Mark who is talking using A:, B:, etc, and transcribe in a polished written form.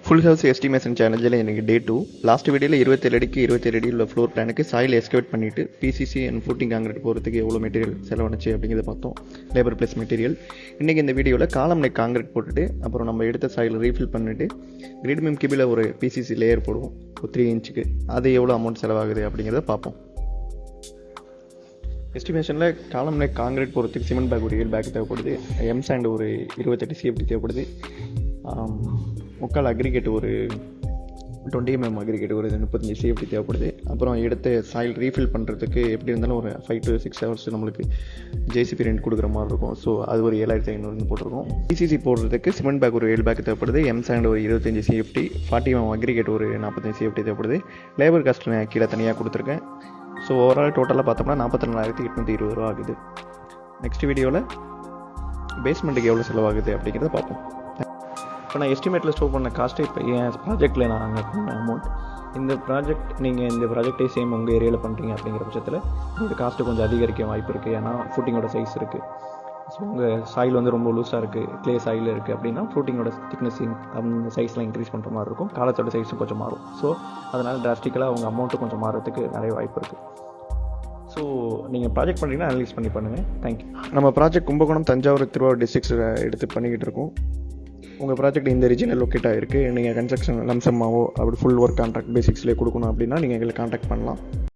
A: Full house estimation சேலஞ்சில் எனக்கு டே 2. Last வீடியோவில் 27 அடிக்கு 27 அடி உள்ள ஃப்ளோர் பிளானுக்கு சாயில் எஸ்கவேட் பண்ணிவிட்டு பிசிசி அண்ட் ஃபுட்டிங் காங்கிரீட் போகிறதுக்கு எவ்வளோ மெட்டீரியல் செலவணுச்சு அப்படிங்கிறத பார்த்தோம். Labour plus material. இன்றைக்கி இந்த வீடியோவில் காலம் நெக் காங்கிரீட் போட்டுட்டு அப்புறம் நம்ம எடுத்த சாயில் ரீஃபில் பண்ணிவிட்டு கிரிட் மீம் கிபியில் ஒரு பிசிசி லேயர் போடுவோம் ஒரு 3 இன்ச்சுக்கு. அது எவ்வளோ அமௌண்ட் செலவாகுது அப்படிங்கிறத பார்ப்போம். எஸ்டிமேஷனில் காலம் நெக் காங்கிரீட் போகிறதுக்கு சிமெண்ட் பேக் ஒரு 7 பேக் தேவைப்படுது. எம் சாண்ட் ஒரு 28 சிஎஃப்டி தேவைப்படுது. முக்கால் அக்ரிகேட் ஒரு 20 mm அக்ரிகேட் ஒரு 35 சிஎஃப்டி தேவைப்படுது. அப்புறம் எடுத்து சாயில் ரீஃபில் பண்ணுறதுக்கு எப்படி இருந்தாலும் ஒரு 5 to 6 hours நம்மளுக்கு ஜேசிபி ரெண்ட் கொடுக்குற மாதிரி இருக்கும். ஸோ அது ஒரு 7500 போட்டிருக்கோம். பிசிசி போடுறதுக்கு சிமெண்ட் பேக் ஒரு 7 பேக் தேவைப்படுது. எம் சாண்ட் ஒரு 25 சிஎஃப்டி, 40 mm அக்ரிகேட் ஒரு 45 சிஎஃப்டி தேவைப்படுது. லேபர் காஸ்ட் நான் கீழே தனியாக கொடுத்துருக்கேன். ஸோ ஓவரால் டோட்டலாக பார்த்தோம்னா 42,820 ரூபா ஆகுது. நெக்ஸ்ட் வீடியோவில் பேஸ்மெண்ட்டுக்கு எவ்வளோ செலவாகுது அப்படிங்கிறத பார்ப்போம். இப்போ நான் எஸ்டிமேட்டில் ஸ்டோர் பண்ண காஸ்ட்டு இப்போ என் ப்ராஜெக்டில் நான் அங்கே பண்ண அமௌண்ட். இந்த ப்ராஜெக்டே சேம் உங்கள் ஏரியாவில் பண்ணுறீங்க அப்படிங்கிற பட்சத்தில் உங்களோட காஸ்ட்டு கொஞ்சம் அதிகரிக்க வாய்ப்பு இருக்குது. ஏன்னா ஃபுட்டிங்கோட சைஸ் இருக்குது. ஸோ உங்கள் சாயில் வந்து ரொம்ப லூஸாக இருக்குது, க்ளே சாயில் இருக்குது அப்படின்னா ஃப்ரூட்டிங்கோட திக்னஸ் அந்த சைஸ்லாம் இன்க்ரீஸ் பண்ணுற மாதிரி இருக்கும். காலத்தோட சைஸும் கொஞ்சம் மாறும். ஸோ அதனால் டிராஸ்டிக்கலாக உங்கள் அமௌண்ட்டு கொஞ்சம் மாறுறதுக்கு நிறைய வாய்ப்பு இருக்குது. ஸோ நீங்கள் ப்ராஜெக்ட் பண்ணுறீங்கன்னா அனலைஸ் பண்ணி பண்ணுங்கள். தேங்க்யூ. நம்ம ப்ராஜெக்ட் கும்பகோணம், தஞ்சாவூர், திருவாரூர் டிஸ்ட்ரிக்ஸில் எடுத்து பண்ணிக்கிட்டு இருக்கோம். உங்கள் ப்ராஜெக்ட் இந்த ரீஜனில் லொக்கேட் ஆகிருக்கு. நீங்கள் கன்ஸ்ட்ரக்ஷன் லம்சம்மாவோ அப்படி ஃபுல் ஒர்க் கான்ட்ராக்ட் பேசிக்ஸ்லேயே கொடுக்கணும் அப்படின்னா நீங்கள் எங்களை கான்டாக்ட் பண்ணலாம்.